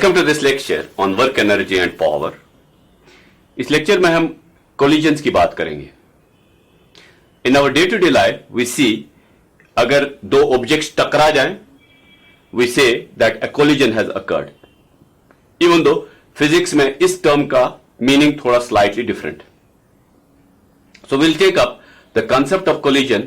Welcome to this lecture on work energy and power. इस lecture में हम collisions की बात करेंगे। In our day to day life we see अगर दो ऑब्जेक्ट्स टकरा जाएं, we say that a collision has occurred. Even though physics में इस टर्म का मीनिंग थोड़ा slightly different. So will take up the concept of collision,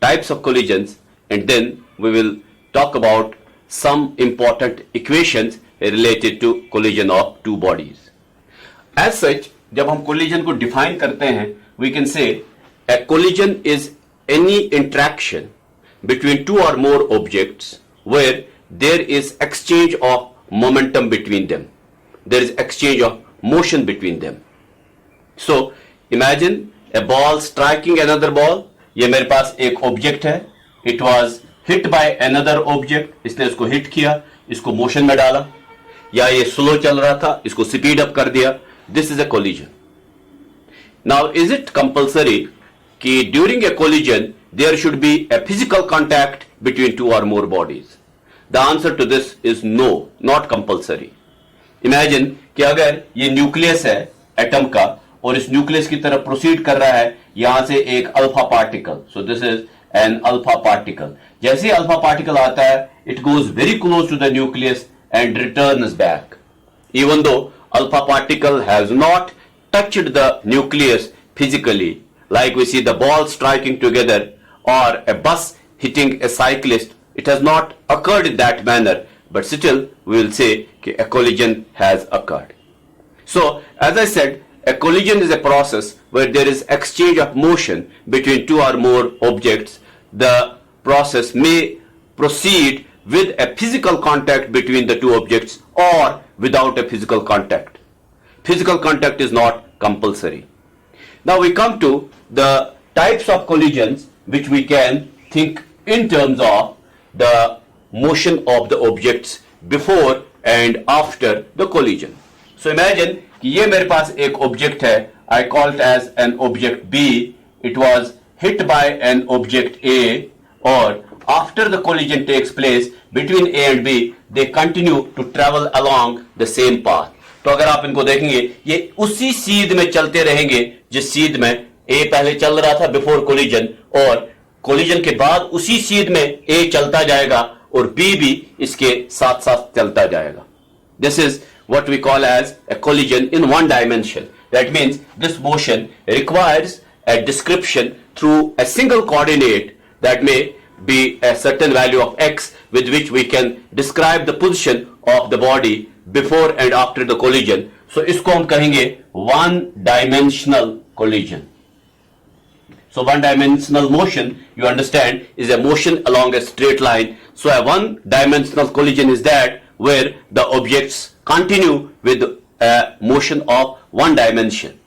types of collisions, and then we will talk about some important equations related to collision of two bodies. As such, जब हम collision को define करते हैं, we can say a collision is any interaction between two or more objects where there is exchange of momentum between them. There is exchange of motion between them. So, imagine a ball striking another ball. ये मेरे पास एक object है. It was hit by another object. इसने इसको hit किया, इसको motion में डाला, या ये स्लो चल रहा था, इसको स्पीड अप कर दिया. This is a collision. Now is it compulsory कि during a collision there should be a physical contact between two और more bodies? The answer to this is no, not compulsory. Imagine कि अगर ये nucleus है atom का और इस nucleus की तरफ प्रोसीड कर रहा है यहां से एक alpha particle. So this is an alpha particle. जैसे ही alpha particle आता है, it goes very close to the nucleus and returns back. Even though alpha particle has not touched the nucleus physically, like we see the ball striking together or a bus hitting a cyclist, it has not occurred in that manner, but still we will say that a collision has occurred. So, as I said, a collision is a process where there is exchange of motion between two or more objects. The process may proceed with a physical contact between the two objects or without a physical contact. Physical contact is not compulsory. Now we come to the types of collisions which we can think in terms of the motion of the objects before and after the collision. So imagine कि ये मेरे पास एक object है. I call it as an object B. It was hit by an object A, or after the collision takes place between A and B, they continue to travel along the same path. तो अगर आप इनको देखेंगे ये उसी सीध में चलते रहेंगे जिस सीध में A पहले चल रहा था बिफोर कोलिजन, और कोलिजन के बाद उसी सीध में A चलता जाएगा और B भी इसके साथ साथ चलता जाएगा. This is what we call as a collision in one dimension. That means this motion requires a description through a single coordinate that may be a certain value of x, with which we can describe the position of the body before and after the collision. So इसको हम कहेंगे one dimensional collision. So one dimensional motion, you understand, is a motion along a straight line. So a one dimensional collision is that where the objects continue with a motion of one dimension.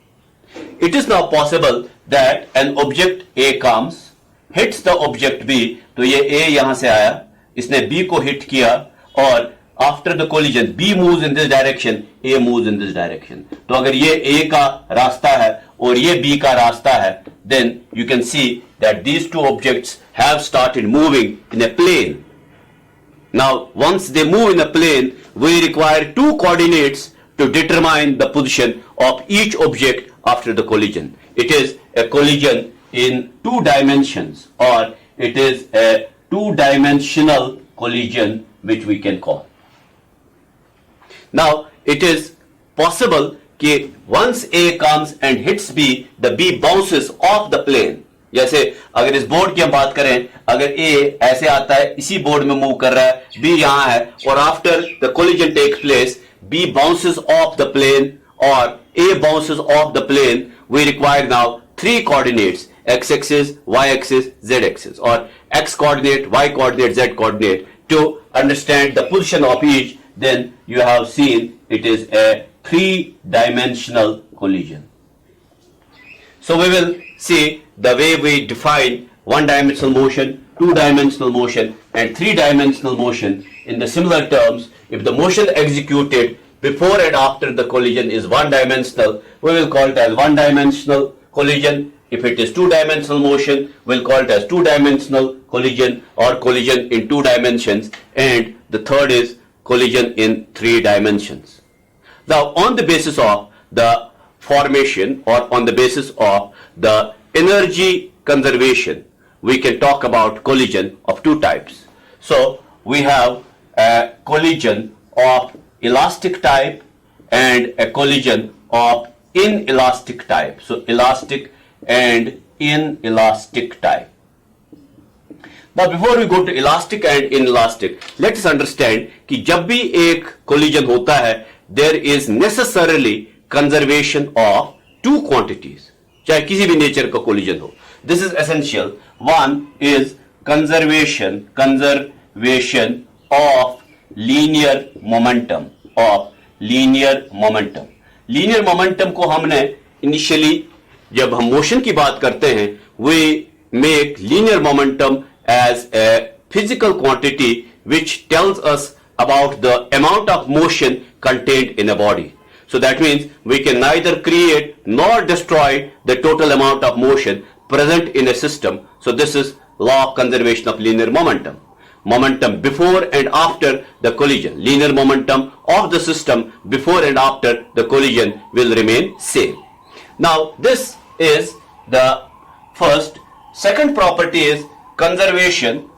It is now possible that an object A comes, hits the object B. तो ये A यहां से आया, इसने B को hit किया, और after the collision B moves in this direction, A moves in this direction. तो अगर ये A का रास्ता है और ये B का रास्ता है, then you can see that these two objects have started moving in a plane. Now once they move in a plane, we require two coordinates to determine the position of each object after the collision. It is a collision in two dimensions, or it is a two-dimensional collision which we can call. Now it is possible that once A comes and hits B, the B bounces off the plane. जैसे अगर इस board की हम बात करें, अगर A ऐसे आता है, इसी बोर्ड में मूव कर रहा है, B यहां है, और after the collision takes place, B bounces off the plane or A bounces off the plane. We require now three coordinates: x-axis, y-axis, z-axis, or x coordinate, y coordinate, z coordinate, to understand the position of each. Then you have seen it is a three-dimensional collision. So we will see the way we define one-dimensional motion, two-dimensional motion, and three-dimensional motion in the similar terms. If the motion executed before and after the collision is one-dimensional, we will call it as one-dimensional collision. If it is two-dimensional motion, we'll call it as two-dimensional collision or collision in two dimensions. And the third is collision in 3 dimensions. Now, on the basis of the formation or on the basis of the energy conservation, we can talk about collision of 2 types. So, we have a collision of elastic type and a collision of inelastic type. So, elastic and inelastic type. Now, before we go to elastic and inelastic, let us understand कि जब भी एक collision होता है, there is necessarily conservation of 2 quantities. चाहे किसी भी nature का collision हो. This is essential. One is conservation of linear momentum. Linear momentum को हमने initially जब हम motion की बात करते हैं, we make linear momentum as a physical quantity which tells us about the amount of motion contained in a body. So that means we can neither create nor destroy the total amount of motion present in a system. So this is law of conservation of linear momentum. Momentum before and after the collision. Linear momentum of the system before and after the collision will remain same. Now this is the first. Second property is conservation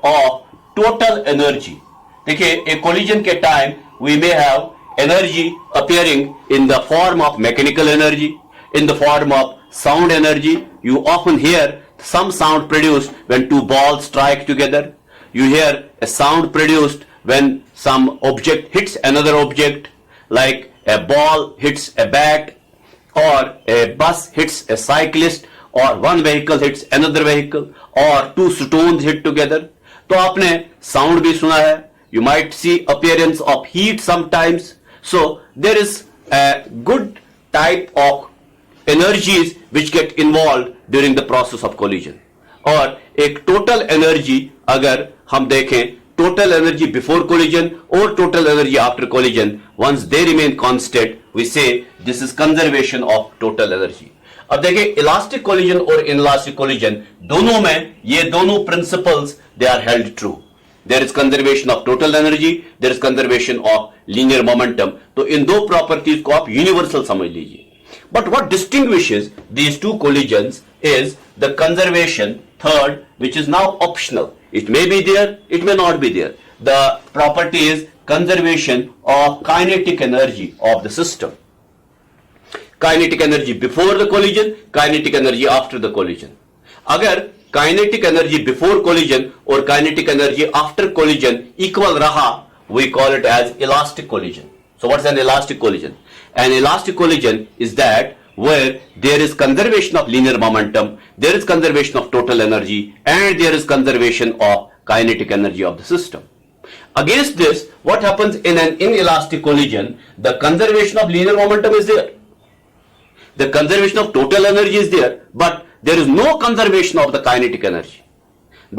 of total energy. देखिए, a collision के time we may have energy appearing in the form of mechanical energy, in the form of sound energy. You often hear some sound produced when 2 balls strike together. You hear a sound produced when some object hits another object, like a ball hits a bat, or a bus hits a cyclist, or one vehicle hits another vehicle, or 2 stones hit together. तो आपने sound भी सुना है. You might see appearance of heat sometimes. So there is a good type of energies which get involved during the process of collision. और एक total energy अगर हम देखें, total energy before collision or total energy after collision, once they remain constant, we say this is conservation of total energy. अब देखिए, elastic collision और inelastic collision दोनों में ये दोनों principles they are held true. There is conservation of total energy, there is conservation of linear momentum. तो इन 2 properties को आप यूनिवर्सल समझ लीजिए. But what distinguishes these 2 collisions is the conservation third, which is now optional. It may be there, it may not be there. The property is conservation of kinetic energy of the system. Kinetic energy before the collision, kinetic energy after the collision. अगर kinetic energy before collision और kinetic energy after collision equal रहा, we call it as elastic collision. So what's an elastic collision? An elastic collision is that where there is conservation of linear momentum, there is conservation of total energy, and there is conservation of kinetic energy of the system. Against this, what happens in an inelastic collision? The conservation of linear momentum is there. The conservation of total energy is there, but there is no conservation of the kinetic energy.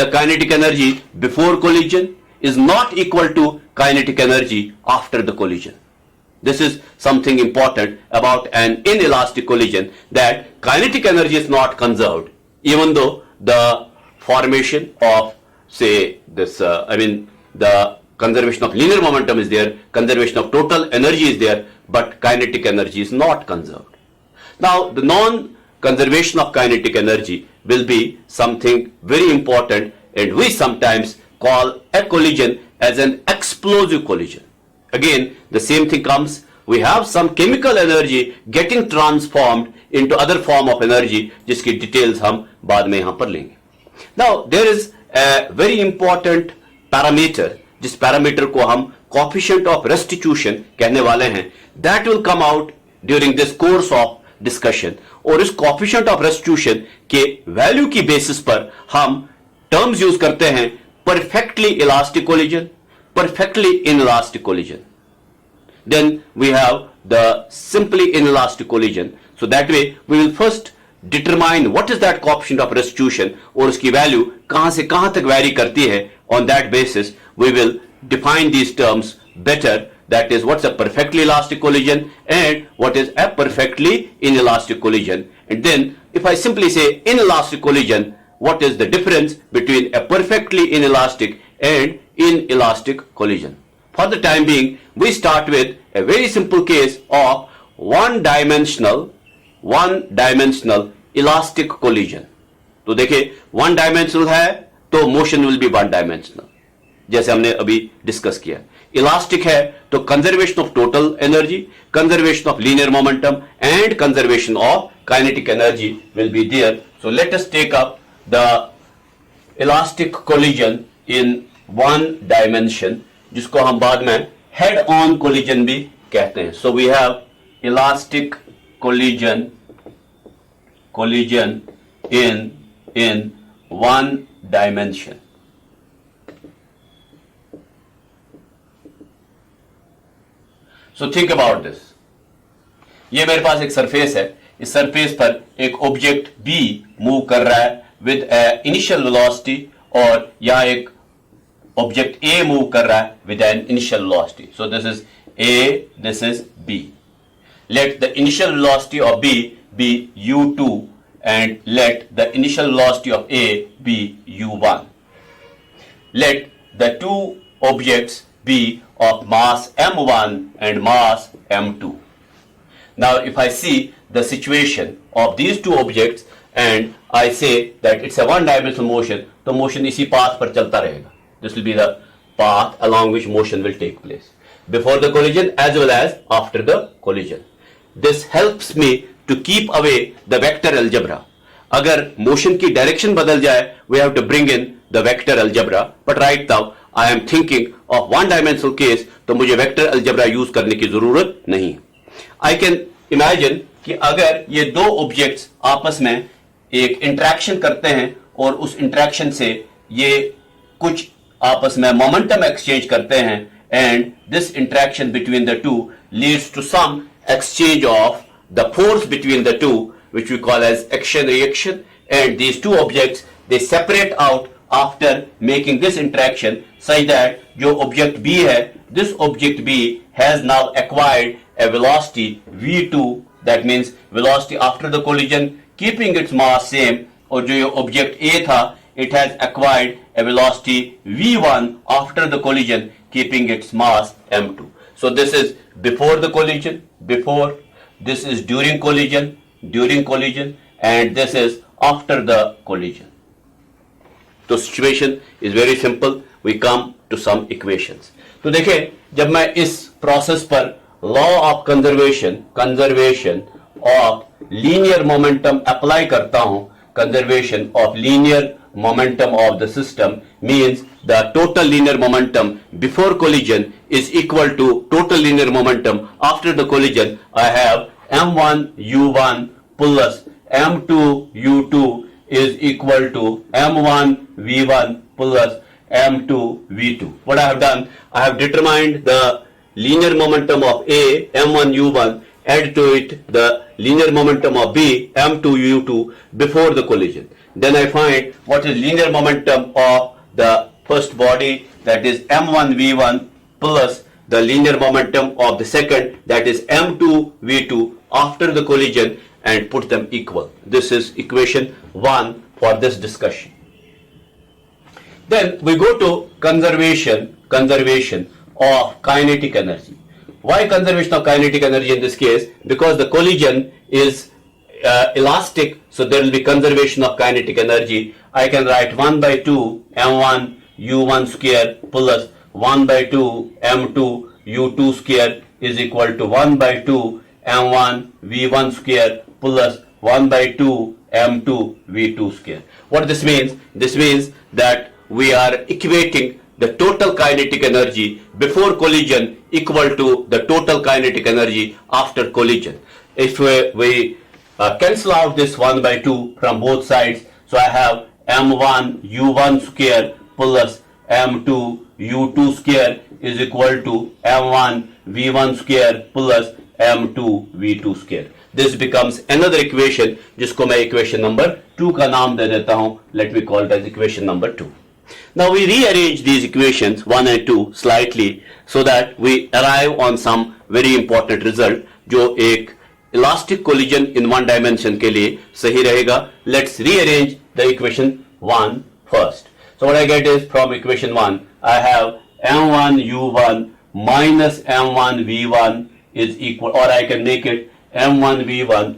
The kinetic energy before collision is not equal to kinetic energy after the collision. This is something important about an inelastic collision, that kinetic energy is not conserved, even though the formation of, say, this, the conservation of linear momentum is there, conservation of total energy is there, but kinetic energy is not conserved. Now, the non-conservation of kinetic energy will be something very important, and we sometimes call a collision as an explosive collision. Again, the same thing comes. We have some chemical energy getting transformed into other form of energy, जिसकी details हम बाद में यहाँ पर लेंगे. Now, there is a very important parameter, जिस parameter को हम coefficient of restitution कहने वाले हैं. That will come out during this course of discussion. और इस कोएफिशिएंट ऑफ रेस्टिट्यूशन के वैल्यू की बेसिस पर हम टर्म्स यूज करते हैं perfectly elastic collision, perfectly inelastic collision. Then we have the simply inelastic collision. So that way we will first determine what is that coefficient of restitution और उसकी value कहां से कहां तक वैरी करती है. On that basis we will define these terms better, that is what's a perfectly elastic collision and what is a perfectly inelastic collision. And then if I simply say inelastic collision, what is the difference between a perfectly inelastic and inelastic collision. for the time being, we start with a very simple case of one-dimensional elastic collision. तो देखिए, one dimensional है तो motion will be one dimensional, जैसे हमने अभी discuss किया. Elastic है तो conservation of total energy, conservation of linear momentum and conservation of kinetic energy will be there. So let us take up the elastic collision in one dimension, जिसको हम बाद में हेड ऑन कोलिजन भी कहते हैं. So we have elastic collision in one dimension. So think about this. ये मेरे पास एक सरफेस है, इस सरफेस पर एक ऑब्जेक्ट B मूव कर रहा है विद इनिशियल वेलोसिटी, और यहां एक ऑब्जेक्ट A मूव कर रहा है with an initial velocity. So this is A, this is B. Let the initial velocity of B be u2 and let the initial velocity of A be u1. Let the two objects be of mass m1 and mass m2. Now if I see the situation of these two objects and I say that it's a one-dimensional motion, तो motion इसी path पर चलता रहेगा. This will be the path along which motion will take place before the collision as well as after the collision. This helps me to keep away the vector algebra. अगर motion की direction बदल जाए, we have to bring in the vector algebra. But right now I am thinking of one-dimensional case, तो मुझे vector algebra use करने की जरूरत नहीं. I can imagine कि अगर ये दो objects आपस में एक interaction करते हैं और उस interaction से ये कुछ आपस में momentum exchange करते हैं, and this interaction between the two leads to some exchange of the force between the two, which we call as action reaction, and these two objects they separate out after making this interaction, such that जो object B है, this object B has now acquired a velocity v2, that means velocity after the collision keeping its mass same, और जो ये object A था, it has acquired a velocity v1 after the collision keeping its mass m2. So this is before the collision, before, this is during collision, and this is after the collision. तो situation is very simple. We come to some equations. तो देखें, जब मैं इस process पर law of conservation of linear momentum apply करता हूं, conservation of linear momentum of the system means the total linear momentum before collision is equal to total linear momentum after the collision. I have m1 u1 plus m2 u2 is equal to m1 v1 plus m2 v2. What I have done, I have determined the linear momentum of A, m1 u1, add to it the linear momentum of B, m2 u2 before the collision. Then I find what is linear momentum of the first body, that is m1 v1 plus the linear momentum of the second, that is m2 v2 after the collision, and put them equal. This is equation 1 for this discussion. Then we go to conservation of kinetic energy. Why conservation of kinetic energy in this case? Because the collision is elastic, so there will be conservation of kinetic energy. I can write 1 by 2 m1 u1 square plus 1 by 2 m2 u2 square is equal to 1 by 2 m1 v1 square plus 1 by 2 m2 v2 square. What this means? This means that we are equating the total kinetic energy before collision equal to the total kinetic energy after collision. If we cancel out this 1 by 2 from both sides, so I have m1 u1 square plus m2 u2 square is equal to m1 v1 square plus m2 v2 square. This becomes another equation, जिसको मैं equation number 2 का नाम दे देता हूं. Let me call it as equation number 2. Now we rearrange these equations 1 and 2 slightly so that we arrive on some very important result, जो एक elastic collision in one dimension के लिए सही रहेगा. Let's rearrange the equation 1 first. So what I get is, from equation 1 I have m1 u1 minus m1 v1 is equal, or I can make it m1 v1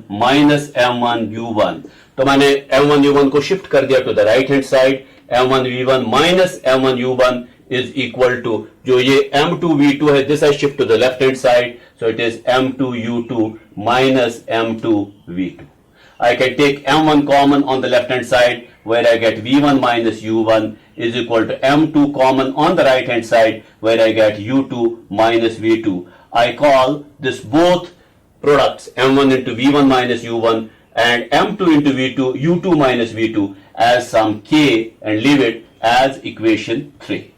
minus m1 u1. तो मैंने m1 u1 को shift कर दिया to the right hand side. m1 v1 minus m1 u1 is equal to, जो ये m2 v2 है, this I shift to the left hand side, so it is m2 u2 minus m2 v2. I can take m1 common on the left hand side, where I get v1 minus u1 is equal to m2 common on the right hand side, where I get u2 minus v2. I call this both products m1 into v1 minus u1 and m2 into v2 u2 minus v2 as some k and leave it as equation 3.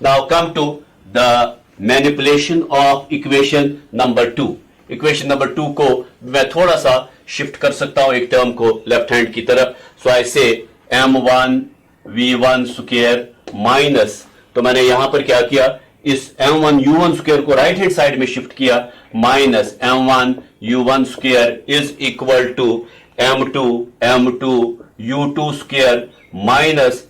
Now come to the manipulation of equation number 2. Equation number 2 को मैं थोड़ा सा shift कर सकता हूं एक term को left hand की तरफ. सो आई से m1 v1 स्क्वायर माइनस, तो मैंने यहां पर क्या किया, इस m1 u1 स्क्वायर को राइट हैंड साइड में शिफ्ट किया, minus m1 u1 square is equal to m2 u2 square minus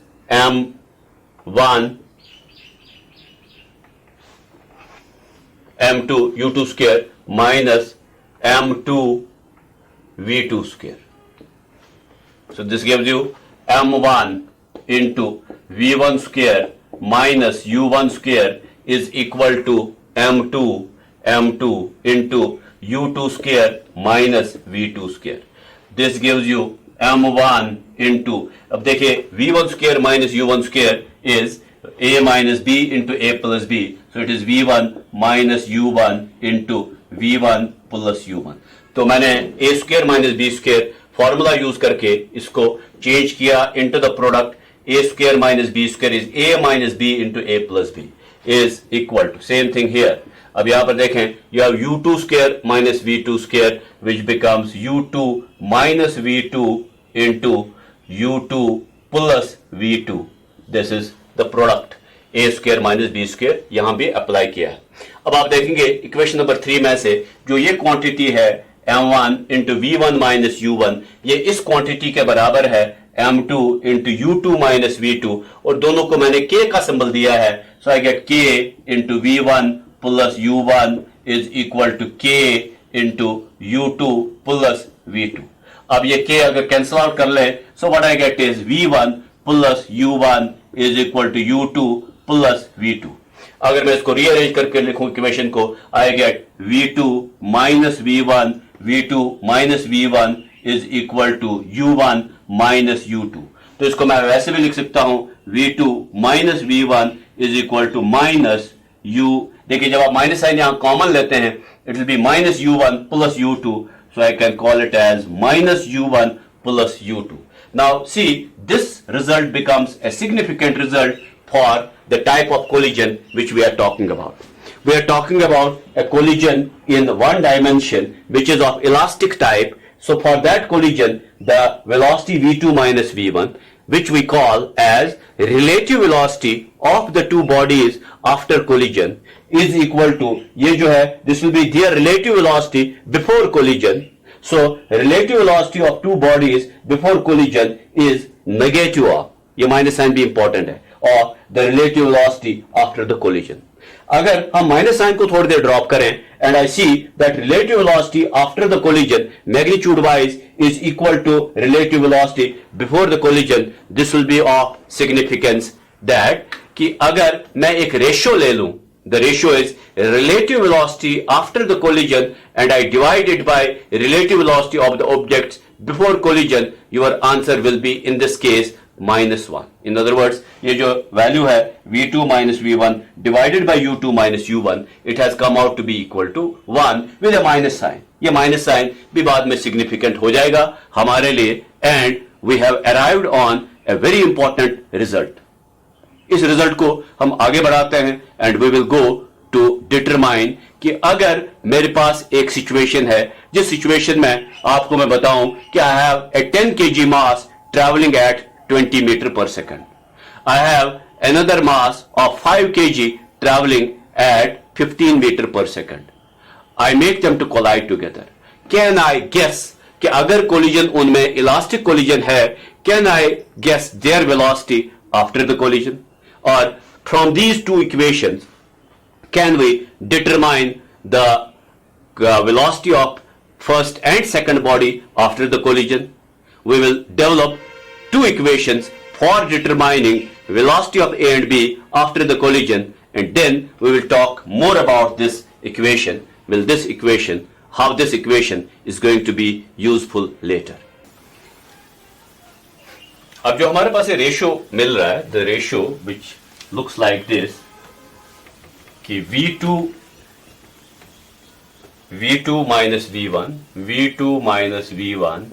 m2 u2 square minus m2 v2 square. So this gives you m1 into v1 square minus u1 square is equal to m2 into u2 square minus v2 square. This gives you m1 into, अब देखिए v1 square minus u1 square is a minus b into a plus b. So it is v1 minus u1 into v1 plus u1. तो मैंने a square minus b square formula use करके इसको change किया into the product. a square minus b square is a minus b into a plus b is equal to same thing here. अब यहां पर देखें, you have u2 square minus v2 square which becomes u2 minus v2 into u2 plus v2. This is the product a square minus b square यहां भी apply किया है. अब आप देखेंगे इक्वेशन नंबर 3 में से जो ये क्वांटिटी है m1 into v1 minus u1, ये इस क्वांटिटी के बराबर है m2 into u2 minus v2, और दोनों को मैंने k का सिंबल दिया है. So I get k into v1 plus u1 is equal to k into u2 plus v2. अब ये k अगर कैंसिल आउट कर ले, so what I get is v1 plus u1 is equal to u2 plus v2. अगर मैं इसको rearrange करके लिखूं इक्वेशन को, I get v2 minus v1 minus v1 is equal to u1 minus u2. तो इसको मैं वैसे भी लिख सकता हूं v2 minus v1 is equal to minus u. देखिए जब आप माइनस साइन यहां कॉमन लेते हैं, it will be minus u1 plus u2. So I can call it as minus u1 plus u2. Now see this result becomes a significant result for the type of collision which we are talking about. We are talking about a collision in one dimension which is of elastic type. So for that collision, the velocity v2 minus v1, which we call as relative velocity of the two bodies after collision, is equal to, ये जो है, this will be their relative velocity before collision. So relative velocity of two bodies before collision is negative of, ये minus sign भी important है, और the relative velocity after the collision. अगर हम minus sign को थोड़ी देर ड्रॉप करें, and I see that relative velocity after the collision magnitude wise is equal to relative velocity before the collision, this will be of significance that कि अगर मैं एक रेशियो ले लूं, the ratio is relative velocity after the collision and I divide it by relative velocity of the objects before collision, your answer will be in this case -1. In other words, ये जो value है v2 minus v1 divided by u2 minus u1, it has come out to be equal to 1 with a minus sign. ये minus sign भी बाद में significant हो जाएगा हमारे लिए, and we have arrived on a very important result. इस result को हम आगे बढ़ाते हैं and we will go to determine कि अगर मेरे पास एक सिचुएशन है, जिस सिचुएशन में आपको मैं बताऊं कि I have a 10 kg mass travelling eight 20 meter per second. I have another mass of 5 kg traveling at 15 meter per second. I make them to collide together. Can I guess कि अगर collision उनमें elastic collision है, can I guess their velocity after the collision? or from these two equations can we determine the velocity of first and second body after the collision. We will develop two equations for determining velocity of A and B after the collision, and then we will talk more about this equation, how this equation is going to be useful later. अब जो हमारे पास ये ratio मिल रहा है, the ratio which looks like this, कि V2 minus V1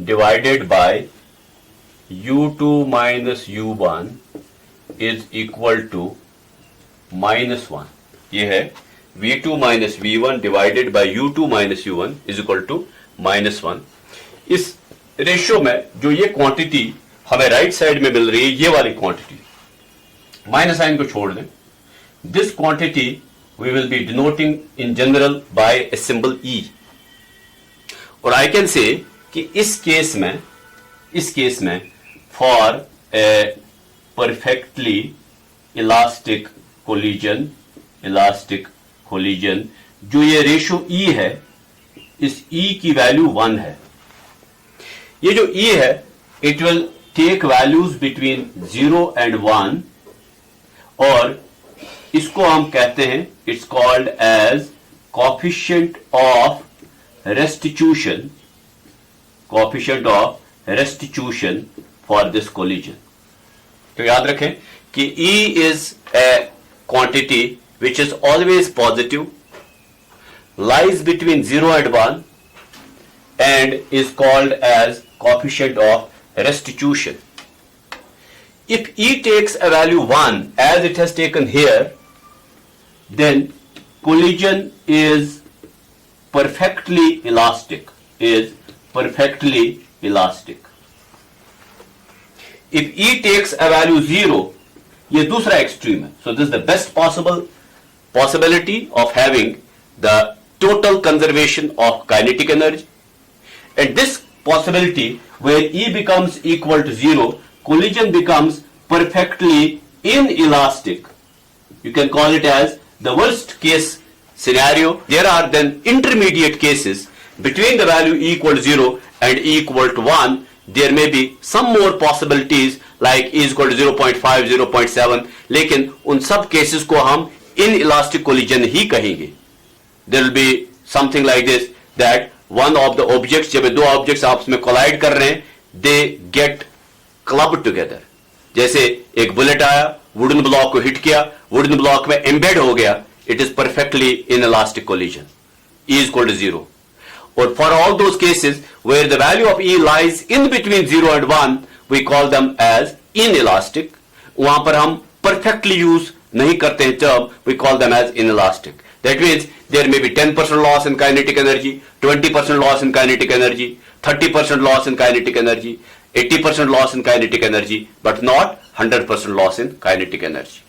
divided by U2 minus U1 is equal to -1. ये है V2 minus V1 divided by U2 minus U1 is equal to -1. इस रेशियो में जो ये क्वांटिटी हमें राइट साइड में मिल रही है, ये वाली क्वांटिटी, माइनस साइन को छोड़ दें, this quantity we will be denoting in general by a symbol E. और I can say कि इस केस में for a perfectly elastic collision जो ये रेशियो E है, इस E की वैल्यू 1 है. ये जो E है, it will take values between 0 and 1 और इसको हम कहते हैं, it's called as coefficient of restitution for this collision. तो याद रखें कि E is a quantity which is always positive, lies between 0 and 1 and is called as coefficient of restitution. If E takes a value 1 as it has taken here, then collision is perfectly elastic. If E takes a value 0, ये दूसरा extreme है. So this is the best possibility of having the total conservation of kinetic energy. And this possibility where E becomes equal to 0, collision becomes perfectly inelastic. You can call it as the worst case scenario. There are then intermediate cases between the value E equal to 0 and E equal to 1. There may be some more possibilities like E is equal to 0.5, 0.7, लेकिन उन सब cases को हम inelastic collision ही कहेंगे. There will be something like this, that one of the objects, जब दो objects आपस में collide कर रहे हैं, they get clubbed together. जैसे एक बुलेट आया, वुडन ब्लॉक को हिट किया, वुडन ब्लॉक में एम्बेड हो गया, it is perfectly inelastic collision. E is equal to 0. और for all those cases where the value of E lies in between 0 and 1, we call them as inelastic. वहां पर हम perfectly use नहीं करते हैं term, we call them as inelastic. That means there may be 10% loss in kinetic energy, 20% loss in kinetic energy, 30% loss in kinetic energy, 80% loss in kinetic energy, but not 100% loss in kinetic energy.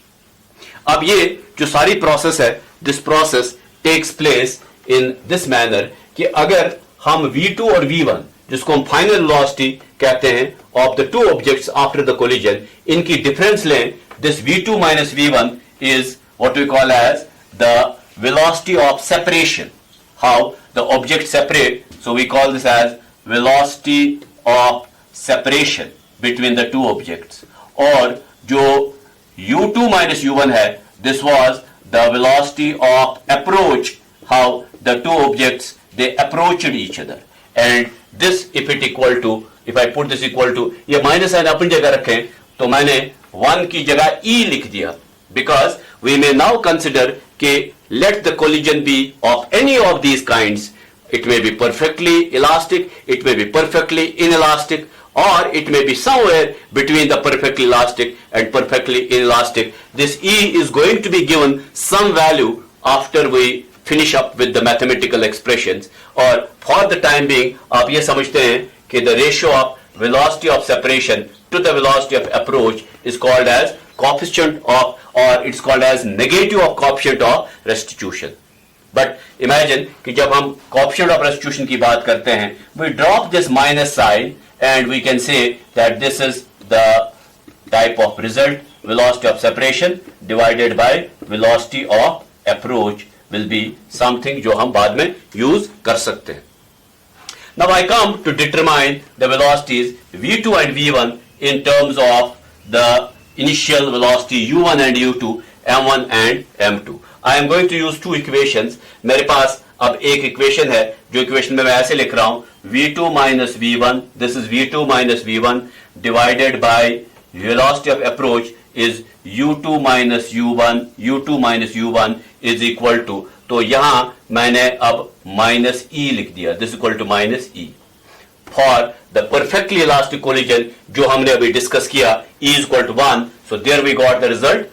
अब ये जो सारी process है, this process takes place in this manner कि अगर हम V2 और V1, जिसको हम फाइनल वेलोसिटी कहते हैं of the two objects after the collision, इनकी डिफरेंस लें, this V2 minus V1 is what we call as the velocity of separation. How the objects separate, so we call this as velocity of separation between the two objects. और जो U2 minus U1 है, this was the velocity of approach, how the two objects they approached each other. And this, if it equal to, if I put this equal to, ये minus sign अपनी जगह रखें, तो मैंने 1 की जगह E लिख दिया, because we may now consider कि let the collision be of any of these kinds. It may be perfectly elastic, it may be perfectly inelastic, or it may be somewhere between the perfectly elastic and perfectly inelastic. This E is going to be given some value after we finish up with the mathematical expressions. और for the time being, आप ये समझते हैं कि the ratio of velocity of separation to the velocity of approach is called as coefficient of, or it's called as negative of coefficient of restitution. But imagine कि जब हम coefficient of restitution की बात करते हैं, we drop this minus sign and we can say that this is the type of result velocity of separation divided by velocity of approach will be something जो हम बाद में use कर सकते हैं. Now I come to determine the velocities v2 and v1 in terms of the initial velocity u1 and u2, m1 and m2. I am going to use two equations. मेरे पास अब एक इक्वेशन है जो equation में मैं ऐसे लिख रहा हूं v2 minus v1, this is v2 minus v1 divided by velocity of approach is u2 minus u1 is equal to, तो यहां मैंने अब माइनस ई लिख दिया, this equal to minus e. For the perfectly elastic collision जो हमने अभी discuss किया, e is equal to 1, so there we got the result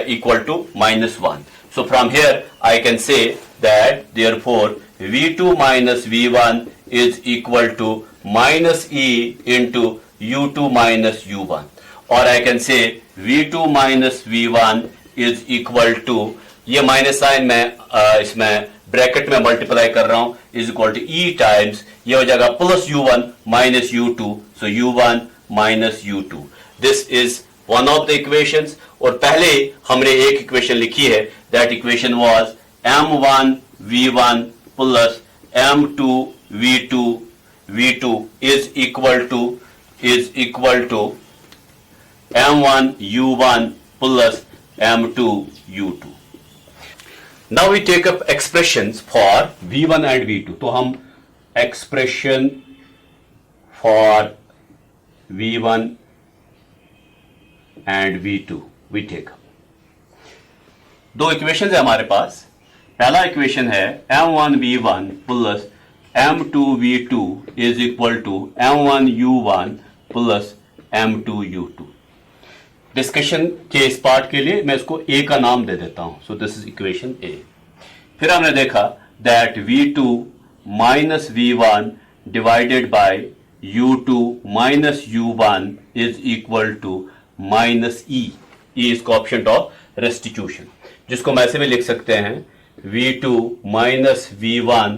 equal to -1. So from here I can say that therefore v2 minus v1 is equal to minus e into u2 minus u1, or I can say v2 minus v1 is equal to, ये minus साइन मैं इसमें bracket में multiply कर रहा हूं, is equal to e times, ये हो जाएगा plus u1 minus u2, so u1 minus u2. This is one of the equations. और पहले हमने एक इक्वेशन लिखी है, that equation was m1 v1 plus m2 v2 is equal to m1 u1 plus m2 u2. Now we take up expressions for v1 and v2. तो हम expression for v1 and v2 we take up. दो equation है हमारे पास. पहला equation है m1 v1 plus m2 v2 is equal to m1 u1 plus m2 u2. Discussion के इस पार्ट के लिए मैं इसको ए का नाम दे देता हूं. So this is equation A. फिर हमने देखा दैट v2 minus v1 divided by u2 minus u1 is equal to minus e. E is coefficient of restitution, जिसको हम ऐसे भी लिख सकते हैं v2 minus v1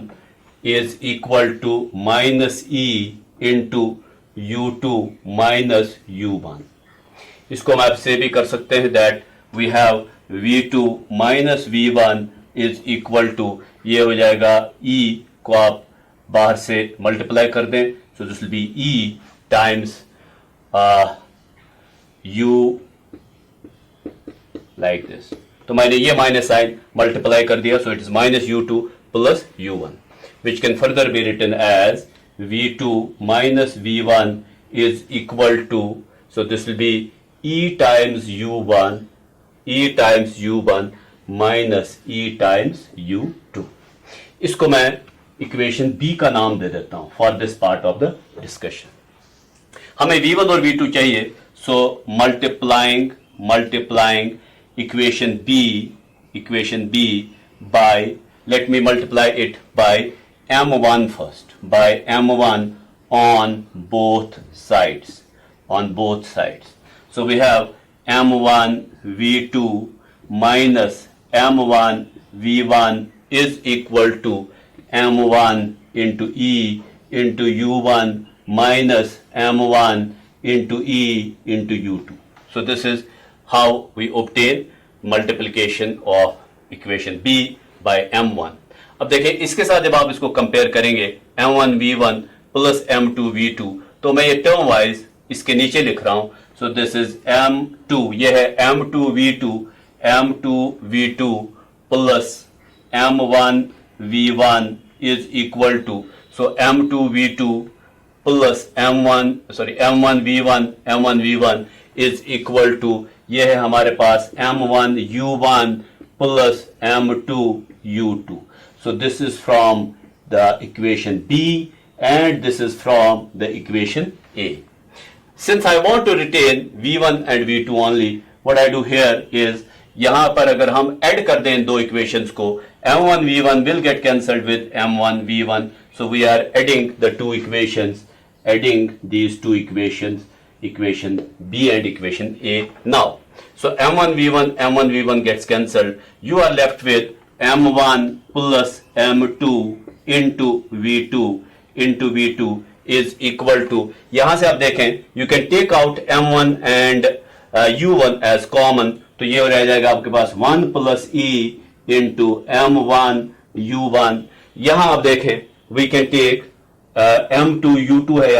is equal to minus e into u2 minus u1. इसको हम ऐसे भी कर सकते हैं that we have v2 minus v1 is equal to, ये हो जाएगा e को आप बाहर से मल्टीप्लाई कर दें, so this will B e times u like this. तो मैंने ये माइनस साइन मल्टीप्लाई कर दिया, so it is minus u2 plus u1, which can further be written as v2 minus v1 is equal to, so this will be e times u1 minus e times u2. इसको मैं equation b का नाम दे देता हूं for this part of the discussion. हमें v1 और v2 चाहिए, सो multiplying equation b by, let me multiply it by m1 first, by m1 on both sides. So we have m1 v2 minus m1 v1 is equal to m1 into e into u1 minus m1 into e into u2. So this is how we obtain multiplication of equation b by m1. अब देखिए इसके साथ जब आप इसको compare करेंगे m1 v1 plus m2 v2, तो मैं ये टर्म वाइज इसके नीचे लिख रहा हूं. सो दिस इज m2, ये है m2 v2 plus m1 v1 is equal to, so m2 v2 plus m1 v1 is equal to, ये है हमारे पास m1 u1 plus m2 u2. So this is from the equation b and this is from the equation a. Since I want to retain v1 and v2 only, what I do here is, यहां पर अगर हम add कर दें दो equations को, m1 v1 will get cancelled with m1 v1. So we are adding the two equations, adding these two equations, equation b and equation a now. So m1 v1 gets cancelled. You are left with m1 plus m2 into v2 is equal to, यहां से आप देखें you can take out m1 and u1 as common, तो ये रह जाएगा आपके पास 1 plus E into m1 u1. यहां आप देखें we can take m2 u2 है,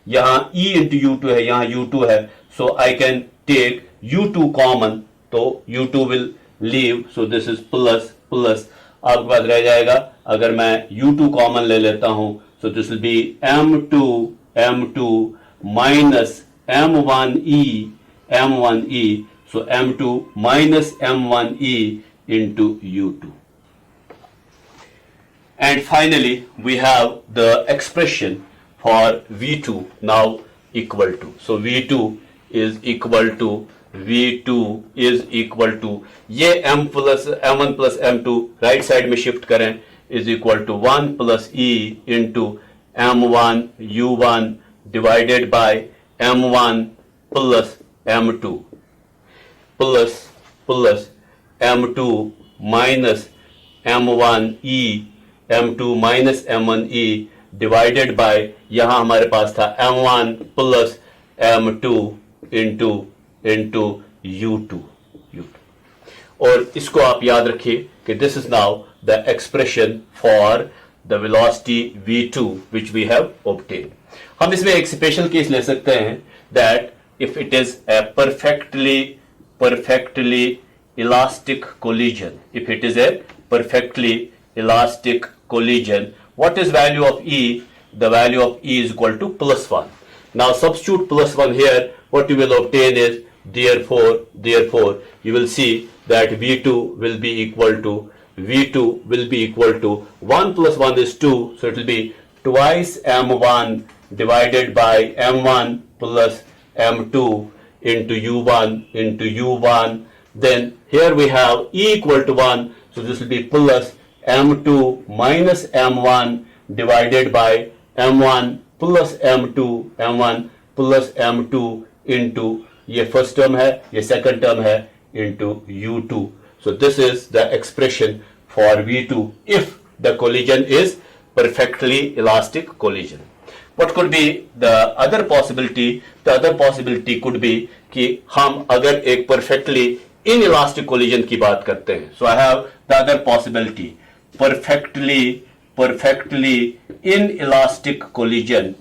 यहां e इंटू u2 है, यहां u2 है, so I can take u2 common, तो u2 will leave, so this is plus plus आपके पास रह जाएगा. अगर मैं u2 कॉमन ले लेता हूं, so this will B m2 minus m1e, so m2 minus m1e into u2. And finally we have the expression for v2 now equal to, so v2 is equal to ये m plus m1 plus m2 right side में shift करें, is equal to 1 plus e into m1 u1 divided by m1 plus m2 plus m2 minus m1e, m2 minus m1e divided by, यहां हमारे पास था m1 plus m2 into u2. और इसको आप याद रखिए कि this is now the expression for the velocity v2 which we have obtain. हम इसमें एक स्पेशल केस ले सकते हैं that if it is a perfectly elastic collision, if it is a perfectly elastic collision, what is value of E? The value of E is equal to plus 1. Now substitute plus 1 here, what you will obtain is, therefore you will see that V2 will be equal to 1 plus 1 is 2, so it will be twice m1 divided by m1 plus m2 into u1, then here we have E equal to 1, so this will be plus m2 minus m1 divided by m1 plus m1 plus m2 into, ये first term है, ये second term है, into u2. So this is the expression for v2 if the collision is perfectly elastic collision. What could be the other possibility? The other possibility could be कि हम अगर एक perfectly inelastic collision की बात करते हैं. So I have the other possibility, perfectly inelastic collision.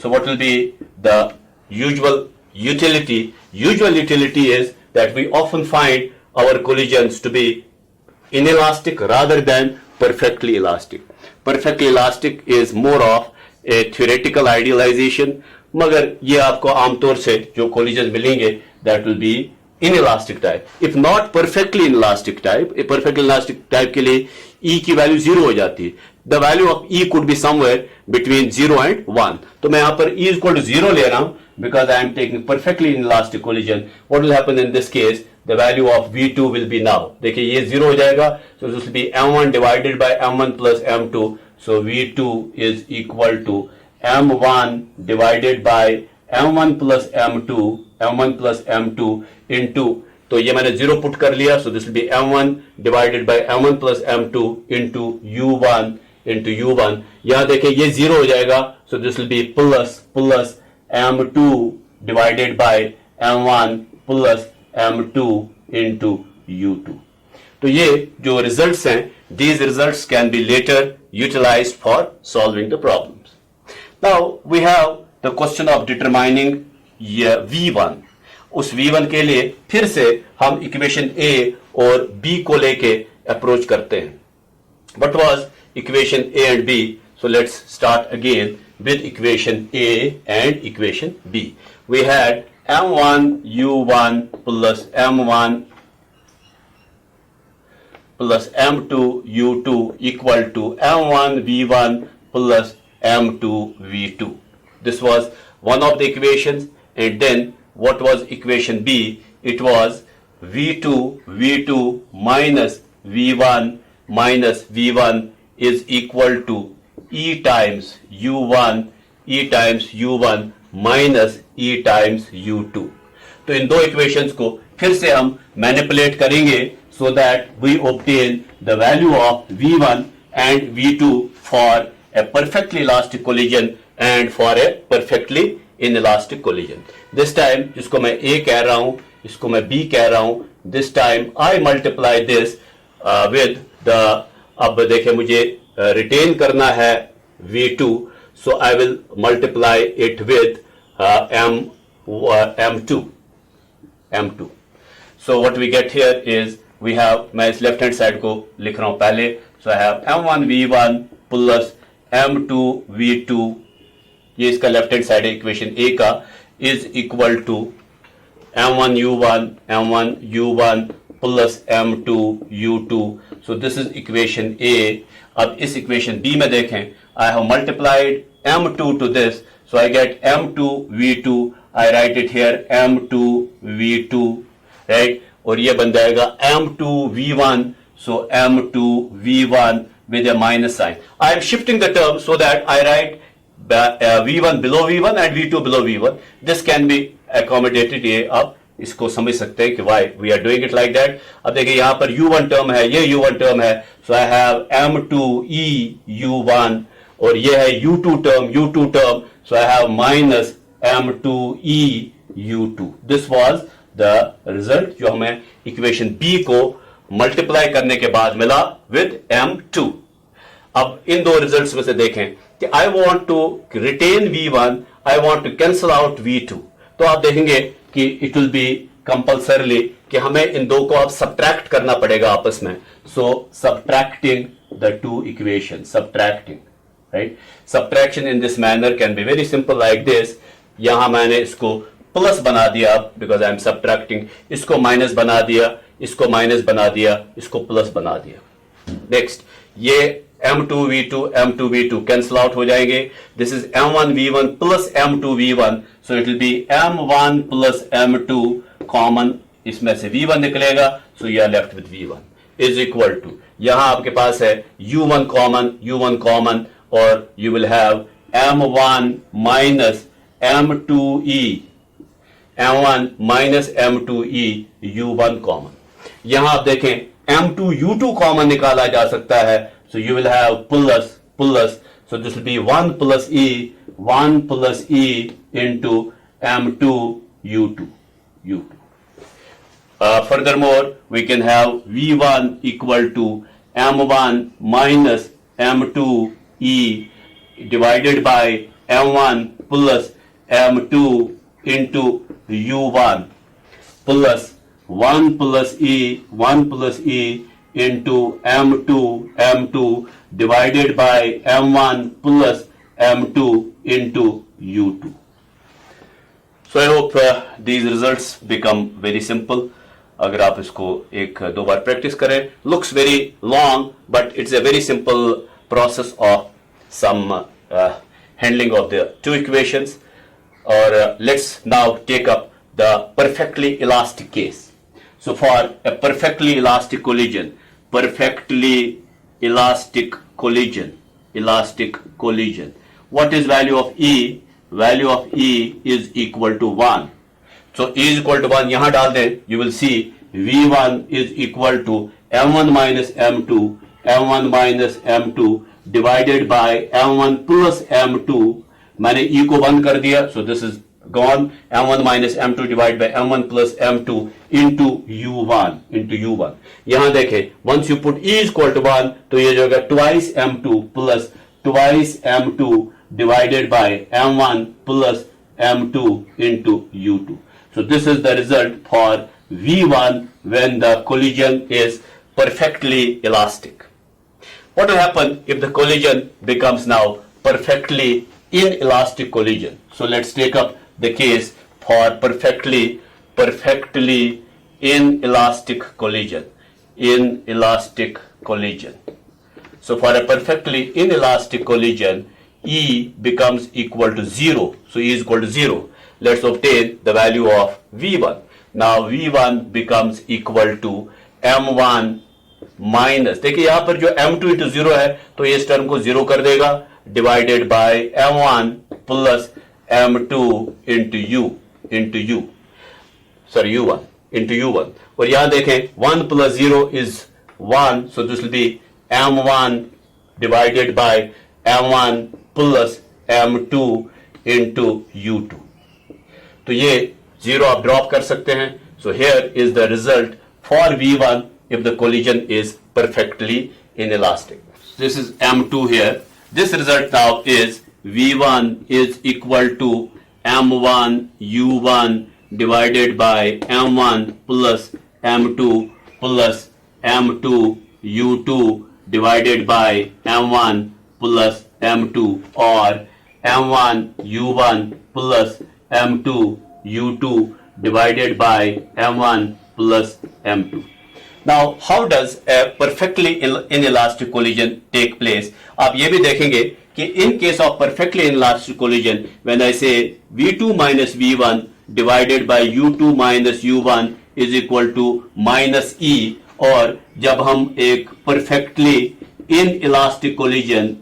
So what will be the usual utility? Usual utility is that we often find our collisions to be inelastic rather than perfectly elastic. Perfectly elastic is more of a theoretical idealization, मगर ये आपको आमतौर से जो collisions मिलेंगे that will be inelastic type. If not perfectly inelastic type, a perfectly elastic type के लिए E की वैल्यू 0 हो जाती है. The value of E could be somewhere between 0 and 1. तो मैं यहाँ पर E is equal to 0 ले रहा हूं because I am taking perfectly inelastic collision. What will happen in this case? The value of V2 will be now. देखिए ये 0 हो जाएगा, so this will be M1 divided by M1 plus M2. So V2 is equal to M1 divided by M1 plus M2 into, तो ये मैंने 0 put कर लिया, so this will be M1 divided by M1 plus M2 into U1. यहाँ देखिए ये 0 हो जाएगा, so this will be plus M2 divided by M1 plus M2 into U2. तो ये जो results हैं, these results can be later utilized for solving the problems. Now we have the question of determining V1. उस V1 के लिए फिर से हम इक्वेशन A और B को लेके अप्रोच करते हैं. What was equation A and B? So let's start again with equation A and equation B. We had M1 U1 plus M1 plus M2 U2 equal to M1 V1 plus M2 V2. This was one of the equations, and then what was equation B? It was V2 minus V1 is equal to E times U1 minus E times U2. तो इन दो equations को फिर से हम manipulate करेंगे so that we obtain the value of V1 and V2 for a perfectly elastic collision and for a perfectly in elastic collision. This time जिसको मैं A कह रहा हूं, इसको मैं B कह रहा हूं. This time I multiply this with the, अब देखें मुझे retain करना है V2, so I will multiply it with M2. So what we get here is we have, मैं इस लेफ्ट हैंड साइड को लिख रहा हूं पहले, so I have M1V1 plus M2V2, ये इसका लेफ्ट हैंड साइड है इक्वेशन A का, is equal to M1U1 plus M2U2. So this is equation A. अब इस इक्वेशन B में देखें, I have multiplied M2 to this, so I get M2V2. I write it here M2V2, right? और ये बन जाएगा M2V1, so M2V1 with a minus sign. I am shifting the term so that I write V1 below V1 and V2 below V1. This can be accommodated. ये आप इसको समझ सकते हैं कि why we are doing it like that. अब देखिए यहाँ पर U1 टर्म है, ये U1 टर्म है, so I have M2E U1, और ये है U2 term, so I have minus M2E U2. This was the result जो हमें इक्वेशन B को मल्टीप्लाई करने के बाद मिला with M2. अब इन दो रिजल्ट्स में से देखें कि I want to retain V1, I want to cancel out V2. तो आप देखेंगे कि it will be compulsorily कि हमें इन दो को अब subtract करना पड़ेगा आपस में. So subtracting the two equations, right? Subtraction in this manner can be very simple like this. यहां मैंने इसको प्लस बना दिया because I am subtracting, इसको माइनस बना दिया, इसको माइनस बना दिया, इसको प्लस बना दिया. नेक्स्ट, ये M2V2 कैंसल आउट हो जाएंगे. This is M1V1 plus M2V1, so it will be M1 plus M2 common, इसमें से V1 निकलेगा, so you are left with V1 is equal to, यहां आपके पास है U1 कॉमन, और you will have M1 minus M2E, M1 minus M2E, U1 common. यहां आप देखें M2U2 कॉमन निकाला जा सकता है, so you will have plus, so this will be 1 plus E into M2U2. Furthermore, we can have V1 equal to M1 minus M2E divided by M1 plus M2 into U1 plus 1 plus E into M2 divided by M1 plus M2 into U2. So I hope these results become very simple. अगर आप इसको एक दो बार practice करें, looks very long but it's a very simple process of some handling of the two equations. Or let's now take up the perfectly elastic case. So for a perfectly elastic collision, what is value of E? Value of E is equal to 1. So E is equal to 1 यहां डाल दें, you will see V1 is equal to M1 minus M2 divided by M1 plus M2. मैंने E को बंद कर दिया, so this is gone. M1 minus M2 divided by M1 plus M2 into U1. यहां देखें, once you put E is equal to 1, तो ये जो होगा twice M2 plus twice M2 divided by M1 plus M2 into U2. So this is the result for V1 when the collision is perfectly elastic. What will happen if the collision becomes now perfectly inelastic collision? So let's take up the case for perfectly inelastic collision. So for a perfectly inelastic collision, E becomes equal to 0. So E is equal to 0. Let's obtain the value of V1. Now V1 becomes equal to M1 minus, देखिए यहां पर जो M2 into 0 है, तो ये इस term को 0 कर देगा, divided by M1 plus M2 into U1 into U1. और यहां देखें 1 plus 0 is 1, so this will be M1 divided by M1 plus M2 into U2. तो ये 0 आप ड्रॉप कर सकते हैं. So here is the result for V1 if the collision is perfectly inelastic. This is M2 here. This result now is V1 is equal to M1 U1 divided by M1 plus M2 plus M2 U2 divided by M1 plus M2, or M1 U1 plus M2 U2 divided by M1 plus M2. Now, how does a perfectly inelastic collision take place? आप ये भी देखेंगे कि in case of perfectly inelastic collision, when I say V2 minus V1 divided by U2 minus U1 is equal to minus E, और जब हम एक perfectly inelastic collision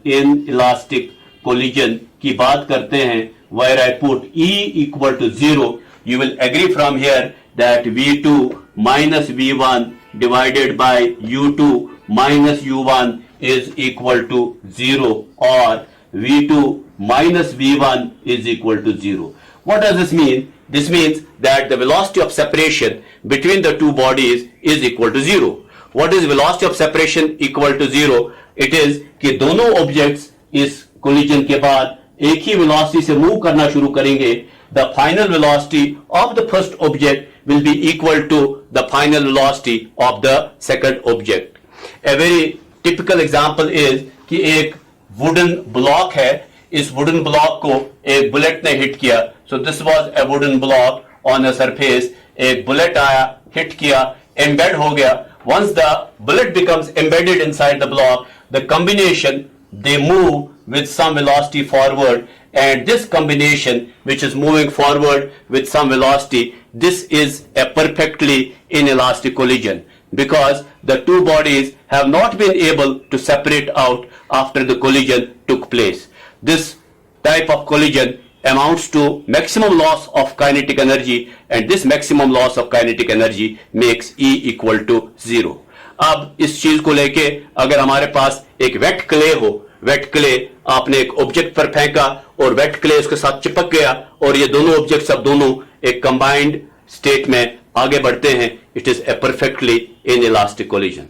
की बात करते हैं, where I put E equal to 0, you will agree from here that V2 minus V1 divided by U2 minus U1 is equal to 0, or V2 minus V1 is equal to 0. What does this mean? This means that the velocity of separation between the two bodies is equal to 0. What is velocity of separation equal to 0? It is कि दोनों objects इस collision के बाद एक ही velocity से move करना शुरू करेंगे. The final velocity of the first object will be equal to the final velocity of the second object. A very typical example is कि एक wooden block है, इस wooden block को एक bullet ने hit किया. So this was a wooden block on a surface. एक bullet आया, hit किया, embed हो गया. Once the bullet becomes embedded inside the block, the combination, they move with some velocity forward, and this combination which is moving forward with some velocity, this is a perfectly inelastic collision, because the two bodies have not been able to separate out after the collision took place. This type of collision amounts to maximum loss of kinetic energy, and this maximum loss of kinetic energy makes E equal to 0. अब इस चीज को लेके अगर हमारे पास एक wait clay हो, wait clay आपने एक ऑब्जेक्ट पर फेंका और वेट क्ले उसके साथ चिपक गया, और ये दोनों ऑब्जेक्ट्स अब दोनों एक कंबाइंड स्टेट में आगे बढ़ते हैं, it is a perfectly inelastic collision.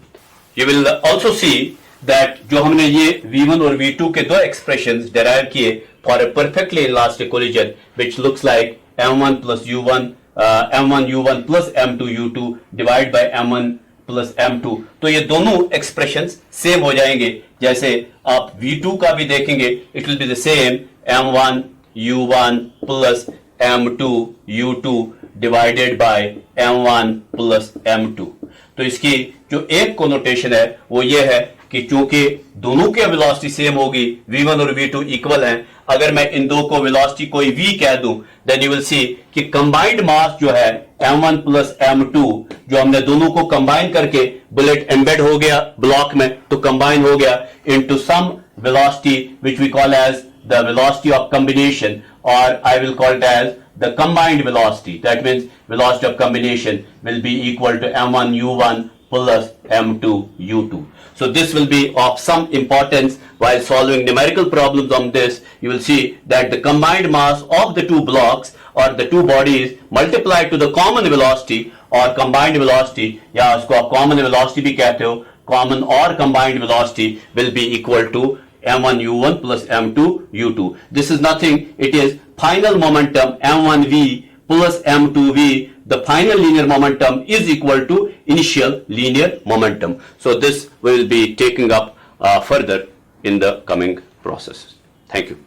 You will also see that जो हमने ये V1 और V2 के दो एक्सप्रेशंस डेराइव किए for a perfectly inelastic collision which looks like M1 plus U1 M1 U1 plus M2 U2 divide by M1 plus M2, तो ये दोनों एक्सप्रेशंस सेम हो जाएंगे. जैसे आप V2 का भी देखेंगे, it will be the same M1 U1 plus M2 U2 divided by M1 plus M2. तो इसकी जो एक कोनोटेशन है वो ये है कि चूंकि दोनों की वेलोसिटी सेम होगी, V1 और V2 इक्वल हैं, अगर मैं इन दो को वेलोसिटी कोई V कह दूं, देन यू विल सी कि कंबाइंड मास जो है M1 प्लस M2, जो हमने दोनों को कंबाइन करके बुलेट एम्बेड हो गया ब्लॉक में, तो कंबाइन हो गया into some velocity which we call as the velocity of combination, और I will call it as the combined velocity. That means velocity of combination will be equal to M1 U1 plus M2 U2. So this will be of some importance while solving numerical problems on this. You will see that the combined mass of the two blocks or the two bodies multiplied to the common velocity or combined velocity, या उसको आप common velocity भी कहते हो, common or combined velocity will be equal to M1 U1 plus M2 U2. This is nothing, it is final momentum M1V plus M2V. The final linear momentum is equal to initial linear momentum. So this will be taken up further in the coming processes. Thank you.